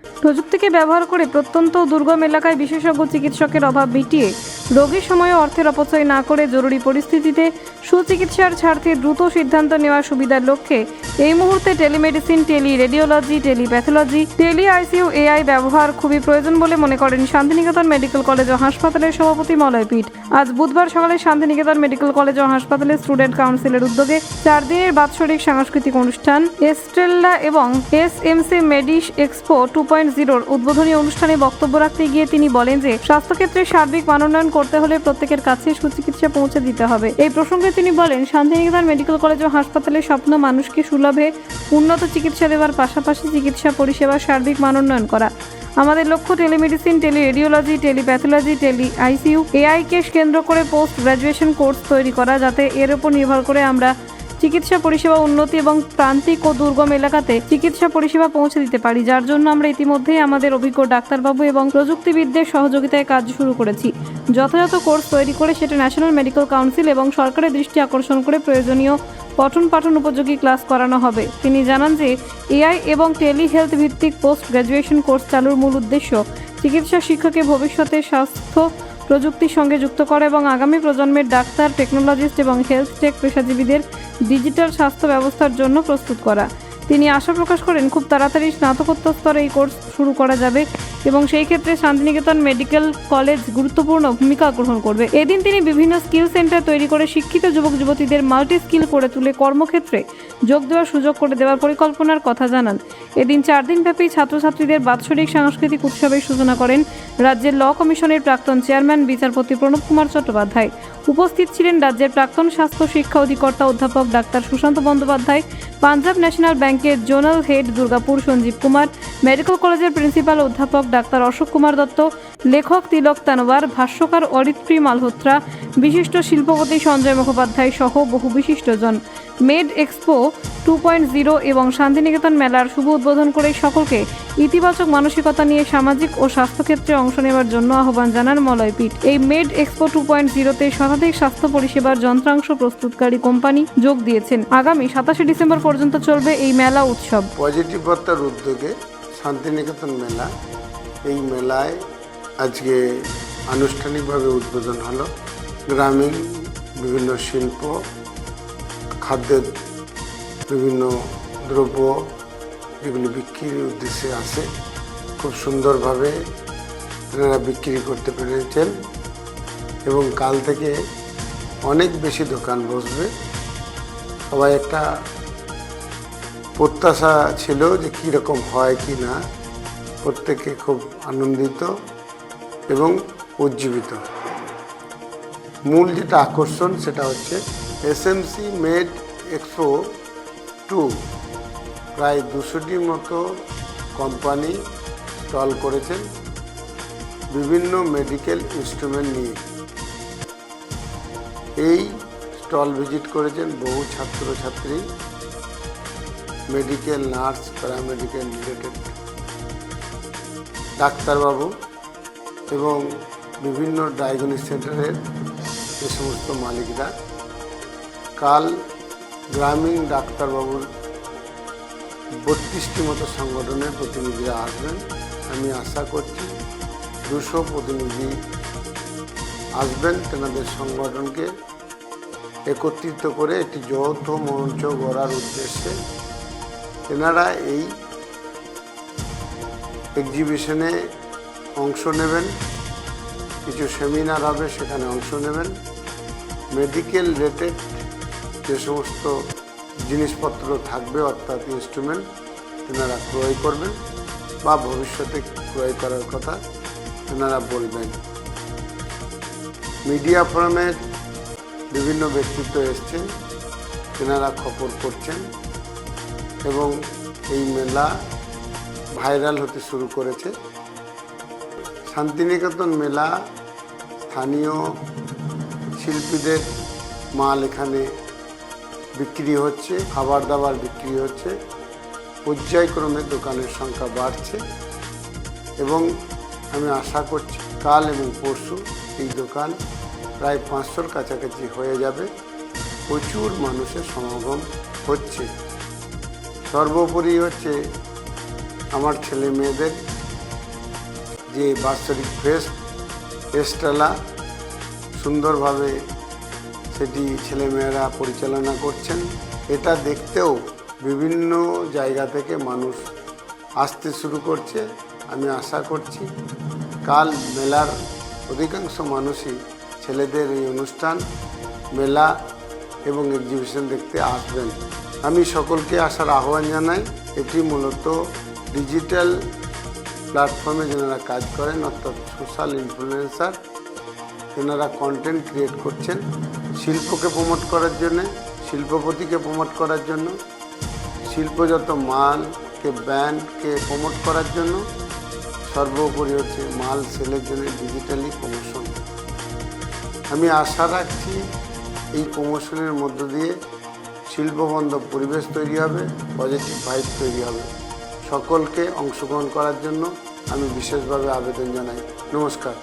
প্রযুক্তিকে ব্যবহার করে প্রত্যন্ত ও দুর্গম এলাকায় বিশেষজ্ঞ চিকিৎসকের অভাব মিটিয়ে রোগীর সময়ে অর্থের অপচয় না করে জরুরি পরিস্থিতিতে সুচিকিৎসার স্বার্থে দ্রুত সিদ্ধান্ত নেওয়ার সুবিধার লক্ষ্যে এই মুহূর্তে telemedicine, tele radiology, telepathology, tele ICU AI ব্যবহার খুবই প্রয়োজন বলে মনে করেন শান্তিনিকেতন মেডিকেল কলেজ ও হাসপাতালের সভাপতি মলয় পিঠ। আজ বুধবার সকালে শান্তিনিকেতন মেডিকেল কলেজ ও হাসপাতালের স্টুডেন্ট কাউন্সিলের উদ্যোগে 4 দিনের বাৎসরিক সাংস্কৃতিক অনুষ্ঠান এস্ট্রেল্লা এবং এসএমসি মেডিস এক্সপো 2.0 উদ্বোধনী অনুষ্ঠানে বক্তব্য রাখতে গিয়ে তিনি বলেন যে স্বাস্থ্যক্ষেত্রে সার্বিক মানোন্নয়ন করতে হলে প্রত্যেকের কাছে সুচিকিৎসা পৌঁছে দিতে হবে। এই প্রসঙ্গে তিনি বলেন, শান্তিনিকেতন মেডিকেল কলেজ ও হাসপাতালের স্বপ্ন মানুষকে সুলভে উন্নত চিকিৎসা দেওয়ার পাশাপাশি চিকিৎসা পরিষেবার সার্বিক মানোন্নয়ন করা। আমাদের লক্ষ্য telemedicine, tele radiology, telepathology, tele ICU এআইকে কেন্দ্র করে পোস্ট গ্র্যাজুয়েশন কোর্স তৈরি করা, যাতে এর উপর নির্ভর করে আমরা চিকিৎসা পরিষেবা উন্নতি এবং প্রান্তিক ও দুর্গম এলাকাতে চিকিৎসা পরিষেবা পৌঁছে দিতে পারি, যার জন্য আমরা ইতিমধ্যেই আমাদের অভিজ্ঞ ডাক্তারবাবু এবং প্রযুক্তিবিদদের সহযোগিতায় কাজ শুরু করেছি। যথাযথ কোর্স তৈরি করে সেটা ন্যাশনাল মেডিকেল কাউন্সিল এবং সরকারের দৃষ্টি আকর্ষণ করে প্রয়োজনীয় পঠন পাঠন উপযোগী ক্লাস করানো হবে। তিনি জানান যে এআই এবং টেলি হেলথ ভিত্তিক পোস্ট গ্র্যাজুয়েশন কোর্স চালুর মূল উদ্দেশ্য চিকিৎসা শিক্ষাকে ভবিষ্যতে স্বাস্থ্য প্রযুক্তির সঙ্গে যুক্ত করা এবং আগামী প্রজন্মের ডাক্তার, টেকনোলজিস্ট এবং হেলথ টেক পেশাজীবীদের ডিজিটাল স্বাস্থ্য ব্যবস্থার জন্য প্রস্তুত করা। তিনি আশা প্রকাশ করেন খুব তাড়াতাড়ি স্নাতকোত্তর স্তরে এই কোর্স শুরু করা যাবে এবং সেই ক্ষেত্রে শান্তিনিকেতন মেডিকেল কলেজ গুরুত্বপূর্ণ ভূমিকা গ্রহণ করবে। এদিন তিনি বিভিন্ন স্কিল সেন্টার তৈরি করে শিক্ষিত যুবক যুবতীদের মাল্টি স্কিল করে তুলে কর্মক্ষেত্রে যোগ দেওয়ার সুযোগ করে দেওয়ার পরিকল্পনার কথা জানান। এদিন 4 দিনব্যাপী ছাত্রছাত্রীদের বাৎসরিক সাংস্কৃতিক উৎসবের সূচনা করেন রাজ্যের ল কমিশনের প্রাক্তন চেয়ারম্যান বিচারপতি প্রণব কুমার চট্টোপাধ্যায়। উপস্থিত ছিলেন রাজ্যের প্রাক্তন স্বাস্থ্য শিক্ষা অধিকর্তা অধ্যাপক ডাক্তার সুশান্ত বন্দ্যোপাধ্যায়, পাঞ্জাব ন্যাশনাল ব্যাংকের zonal head Durgapur Sanjeev Kumar, medical কলেজের প্রিন্সিপাল অধ্যাপক ডাক্তার অশোক কুমার দত্ত, লেখক তিলক তানোয়ার, ভাষ্যকার অরিত্রী মালহোত্রা, বিশিষ্ট শিল্পপতি সঞ্জয় মুখোপাধ্যায় সহ বহু বিশিষ্টজন। মেড এক্সপো 2.0 এবং শান্তিনিকেতন মেলার শুভ উদ্বোধন করে সকলকে ইতিবাচক মানসিকতা নিয়ে সামাজিক ও স্বাস্থ্যক্ষেত্রে অংশ নেওয়ার জন্য আহ্বান জানান মলয় পিঠ। এই মেড এক্সপো 2.0-তে শতাধিক স্বাস্থ্য পরিষেবার যন্ত্রাংশ প্রস্তুতকারী কোম্পানি যোগ দিয়েছেন। আগামী 27 ডিসেম্বর পর্যন্ত চলবে এই মেলা উৎসব। পজিটিভ বার্তার উদ্যোগে শান্তিনিকেতন মেলা, এই মেলায় আজকে আনুষ্ঠানিকভাবে উদ্বোধন হলো। গ্রামীণ বিভিন্ন শিল্প, খাদ্যের বিভিন্ন দ্রব্য যেগুলি বিক্রির উদ্দেশ্যে আসে, খুব সুন্দরভাবে তেনারা বিক্রি করতে পেরেছেন এবং কাল থেকে অনেক বেশি দোকান বসবে। সবাই একটা প্রত্যাশা ছিল যে কীরকম হয় কি না, প্রত্যেকে খুব আনন্দিত এবং উজ্জীবিত। মূল যেটা আকর্ষণ সেটা হচ্ছে এসএমসি মেড এক্সপো 2, প্রায় 200টির মতো কোম্পানি স্টল করেছেন বিভিন্ন মেডিকেল ইনস্ট্রুমেন্ট নিয়ে। এই স্টল ভিজিট করেছেন বহু ছাত্রছাত্রী, মেডিকেল, নার্স, প্যারামেডিকেল রিলেটেড ডাক্তারবাবু এবং বিভিন্ন ডায়াগনস্টিক সেন্টারের যে সমস্ত মালিকরা। কাল গ্রামীণ ডাক্তারবাবুর 32টি মতো সংগঠনের প্রতিনিধিরা আসবেন। আমি আশা করছি 200 প্রতিনিধি আসবেন। তেনাদের সংগঠনকে একত্রিত করে একটি যৌথ মঞ্চ গড়ার উদ্দেশ্যে তেনারা এই এক্সিবিশনে অংশ নেবেন। কিছু সেমিনার হবে, সেখানে অংশ নেবেন। মেডিকেল রিলেটেড যে সমস্ত জিনিসপত্র থাকবে, অর্থাৎ ইনস্ট্রুমেন্ট, তেনারা ক্রয় করবেন বা ভবিষ্যতে ক্রয় করার কথা তেনারা বলবেন। মিডিয়া ফোরামের বিভিন্ন ব্যক্তিত্ব এসছেন, তেনারা খবর করছেন এবং এই মেলা ভাইরাল হতে শুরু করেছে। শান্তিনিকেতন মেলা স্থানীয় শিল্পীদের মাল এখানে বিক্রি হচ্ছে, খাবার দাবার বিক্রি হচ্ছে, পর্যায়ক্রমে দোকানের সংখ্যা বাড়ছে এবং আমি আশা করছি কাল এবং পরশু এই দোকান প্রায় 500-র কাছাকাছি হয়ে যাবে। প্রচুর মানুষের সমাগম হচ্ছে। সর্বোপরি হচ্ছে আমার ছেলে মেয়েদের যে বাৎসরিক ফেস্ট এস্টালা সুন্দরভাবে সেটি ছেলেমেয়েরা পরিচালনা করছেন। এটা দেখতেও বিভিন্ন জায়গা থেকে মানুষ আসতে শুরু করছে। আমি আশা করছি কাল মেলার অধিকাংশ মানুষই ছেলেদের এই অনুষ্ঠান মেলা এবং এক্সিবিশন দেখতে আসবেন। আমি সকলকে আসার আহ্বান জানাই। এটি মূলত ডিজিটাল প্ল্যাটফর্মে যারা কাজ করেন, অর্থাৎ সোশ্যাল ইনফ্লুয়েন্সার, এনারা কন্টেন্ট ক্রিয়েট করছেন শিল্পকে প্রমোট করার জন্য, শিল্পপতিকে প্রমোট করার জন্য, শিল্পজাত মালকে ব্র্যান্ডকে প্রমোট করার জন্য, সর্বোপরি হচ্ছে মাল সেলের জন্য ডিজিটালি প্রমোশন। আমি আশা রাখছি এই প্রমোশনের মধ্য দিয়ে শিল্পবান্ধব পরিবেশ তৈরি হবে, পজিটিভ ভাইব তৈরি হবে। সকলকে অংশগ্রহণ করার জন্য আমি বিশেষভাবে আবেদন জানাই। নমস্কার।